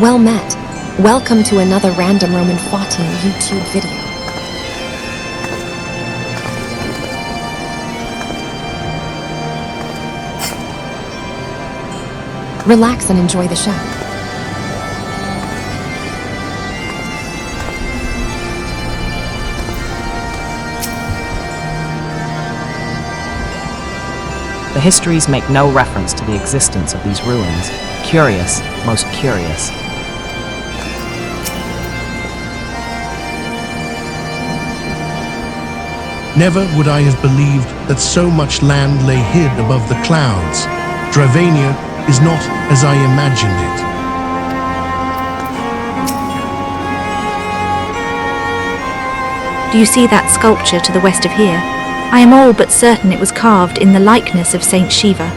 Well met. Welcome to another random Roman 14 YouTube video. Relax and enjoy the show. The histories make no reference to the existence of these ruins. Curious, most curious. Never would I have believed that so much land lay hid above the clouds. Dravania is not as I imagined Do you see that sculpture to the west of here? I am all but certain it was carved in the likeness of Saint Shiva.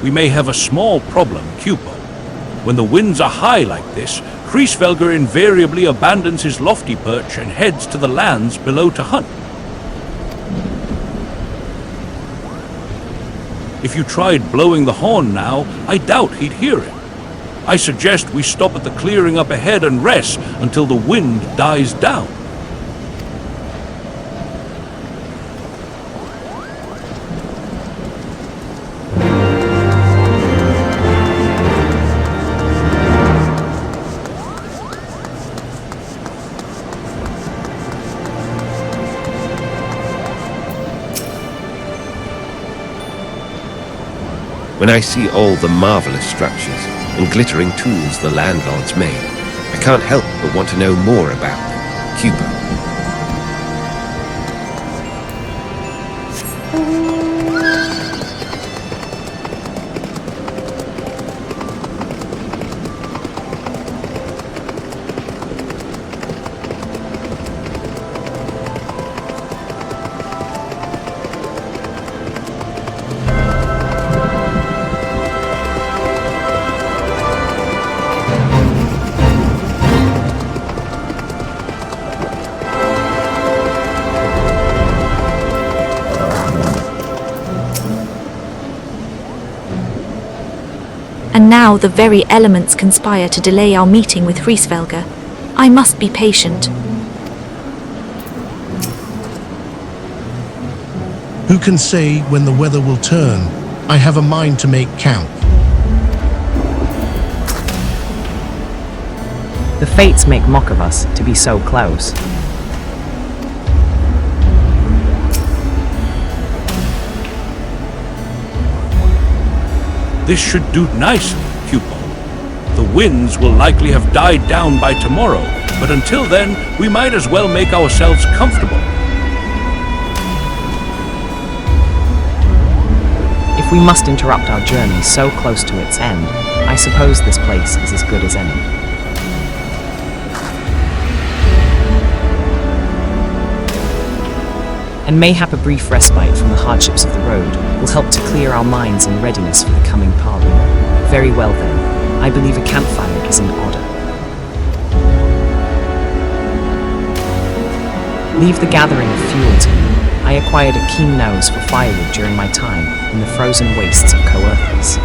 We may have a small problem, Pupil. When the winds are high like this, Hreesvelgr invariably abandons his lofty perch and heads to the lands below to hunt. If you tried blowing the horn now, I doubt he'd hear it. I suggest we stop at the clearing up ahead and rest until the wind dies down. When I see all the marvelous structures and glittering tools the landlords made, I can't help but want to know more about them. Pupil. And now the very elements conspire to delay our meeting with Hreesvelgr. I must be patient. Who can say when the weather will turn? I have a mind to make camp. The fates make mock of us to be so close. This should do nicely, Pupil. The winds will likely have died down by tomorrow, but until then, we might as well make ourselves comfortable. If we must interrupt our journey so close to its end, I suppose this place is as good as any. And mayhap a brief respite from the hardships of the road will help to clear our minds in readiness for the coming parley. Very well then, I believe a campfire is in order. Leave the gathering of fuel to me. I acquired a keen nose for firewood during my time in the frozen wastes of Coerthas.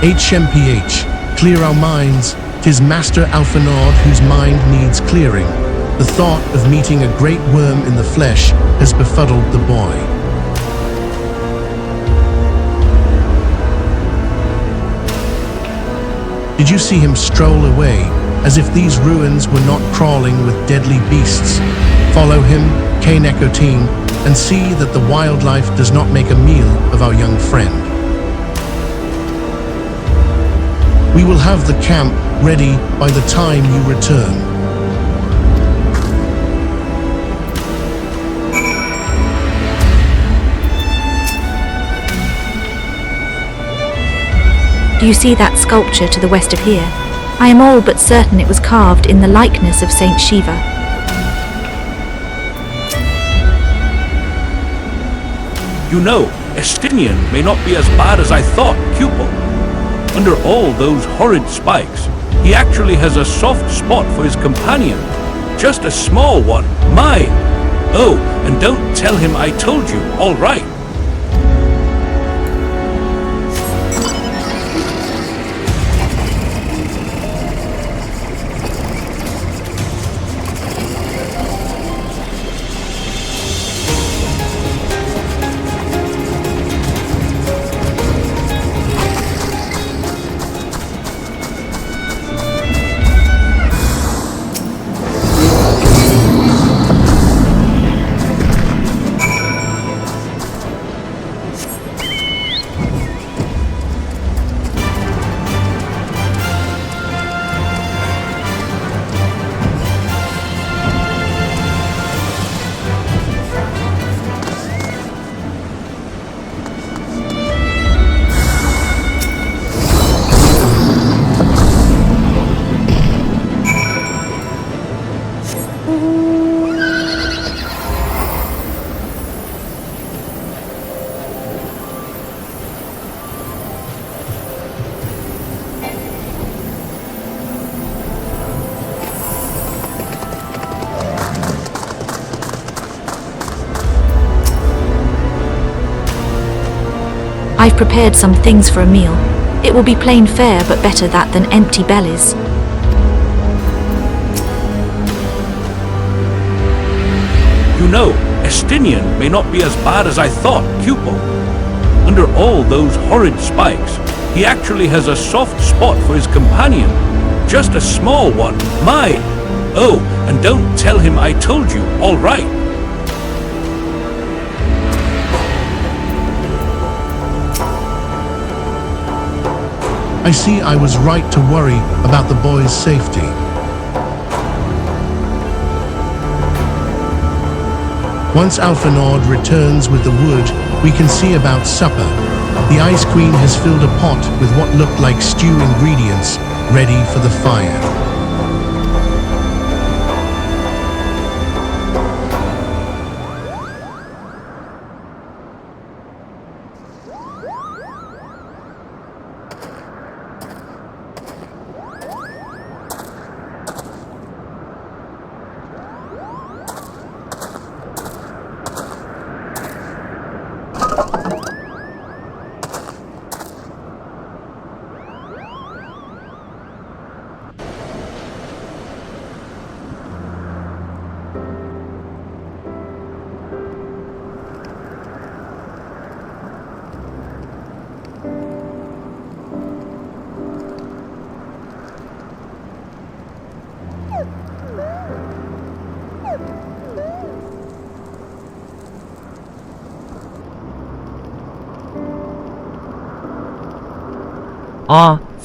HMPH, clear our minds. 'Tis Master Alphanord whose mind needs clearing. The thought of meeting a great worm in the flesh has befuddled the boy. Did you see him stroll away, as if these ruins were not crawling with deadly beasts? Follow him, K'nekotein, and see that the wildlife does not make a meal of our young friend. We will have the camp ready by the time you return. Do you see that sculpture to the west of here? I am all but certain it was carved in the likeness of Saint Shiva. You know, Estinian may not be as bad as I thought, Pupil. Under all those horrid spikes, he actually has a soft spot for his companion. Just a small one, mine. Oh, and don't tell him I told you, all right? I've prepared some things for a meal. It will be plain fare, but better that than empty bellies. You know, Estinian may not be as bad as I thought, Pupil. Under all those horrid spikes, he actually has a soft spot for his companion. Just a small one, mine. Oh, and don't tell him I told you, all right? I see I was right to worry about the boy's safety. Once Alphanord returns with the wood, we can see about supper. The Ice Queen has filled a pot with what looked like stew ingredients, ready for the fire.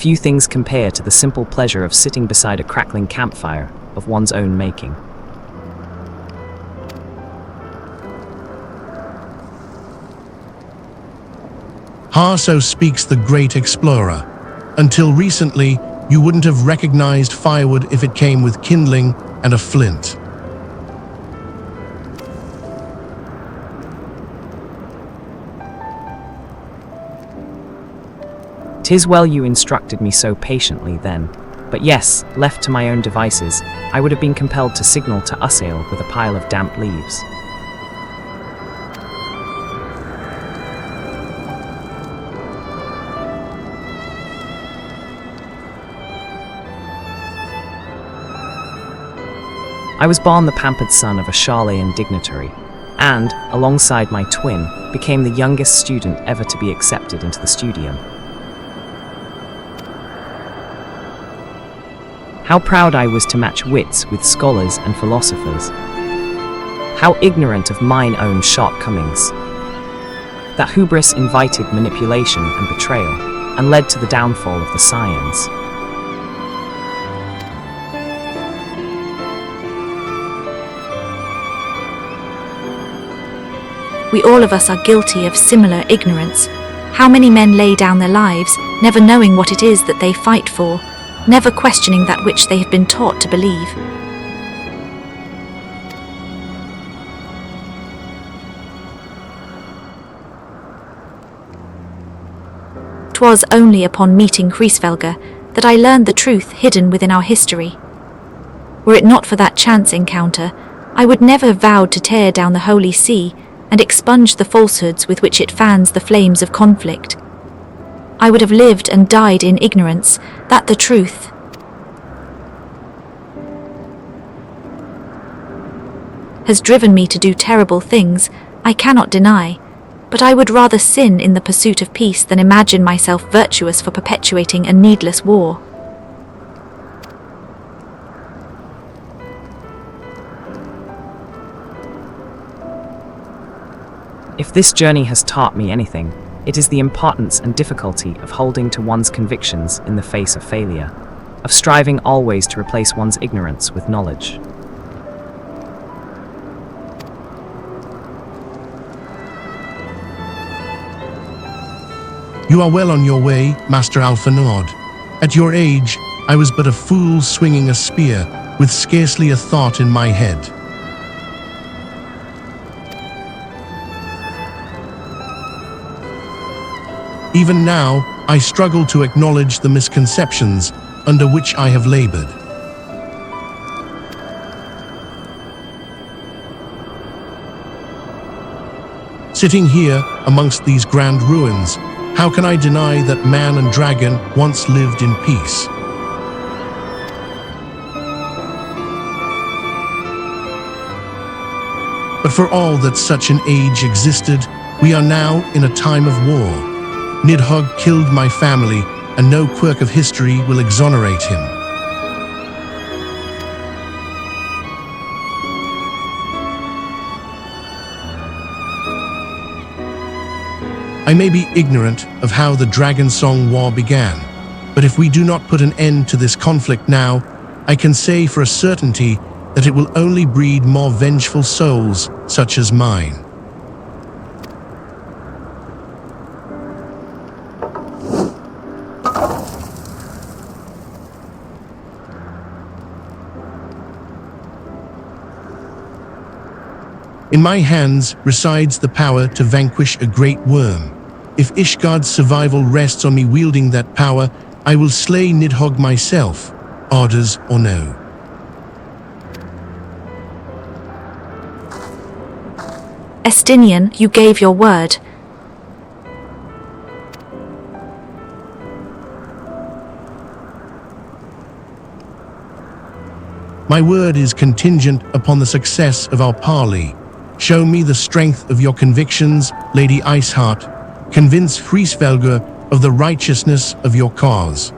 Few things compare to the simple pleasure of sitting beside a crackling campfire of one's own making. So speaks the great explorer. Until recently, you wouldn't have recognized firewood if it came with kindling and a flint. 'Tis well you instructed me so patiently then. But yes, left to my own devices, I would have been compelled to signal to Usail with a pile of damp leaves. I was born the pampered son of a Charlayan dignitary, and, alongside my twin, became the youngest student ever to be accepted into the studium. How proud I was to match wits with scholars and philosophers. How ignorant of mine own shortcomings. That hubris invited manipulation and betrayal, and led to the downfall of the scions. We all of us are guilty of similar ignorance. How many men lay down their lives, never knowing what it is that they fight for, never questioning that which they have been taught to believe. was only upon meeting Hreesvelgr that I learned the truth hidden within our history. Were it not for that chance encounter, I would never have vowed to tear down the Holy See and expunge the falsehoods with which it fans the flames of conflict. I would have lived and died in ignorance that the truth has driven me to do terrible things I cannot deny, but I would rather sin in the pursuit of peace than imagine myself virtuous for perpetuating a needless war. If this journey has taught me anything, it is the importance and difficulty of holding to one's convictions in the face of failure, of striving always to replace one's ignorance with knowledge. You are well on your way, Master Alphanord. At your age, I was but a fool swinging a spear, with scarcely a thought in my head. Even now, I struggle to acknowledge the misconceptions under which I have labored. Sitting here amongst these grand ruins, how can I deny that man and dragon once lived in peace? But for all that such an age existed, we are now in a time of war. Nidhogg killed my family, and no quirk of history will exonerate him. I may be ignorant of how the Dragon Song War began, but if we do not put an end to this conflict now, I can say for a certainty that it will only breed more vengeful souls such as mine. In my hands resides the power to vanquish a great worm. If Ishgard's survival rests on me wielding that power, I will slay Nidhogg myself, orders or no. Estinian, you gave your word. My word is contingent upon the success of our parley. Show me the strength of your convictions, Lady Iceheart. Convince Hreesvelgr of the righteousness of your cause.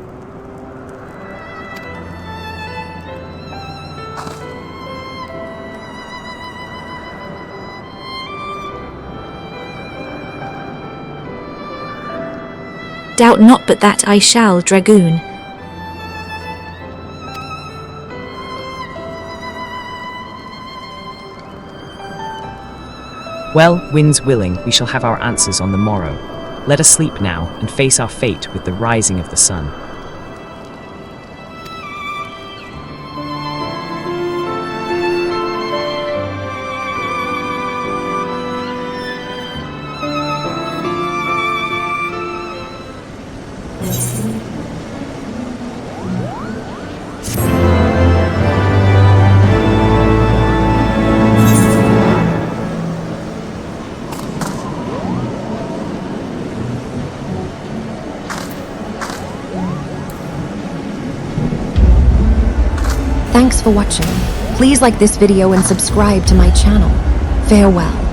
Doubt not but that I shall, Dragoon. Well, winds willing, we shall have our answers on the morrow. Let us sleep now and face our fate with the rising of the sun. Thanks for watching. Please like this video and subscribe to my channel. Farewell.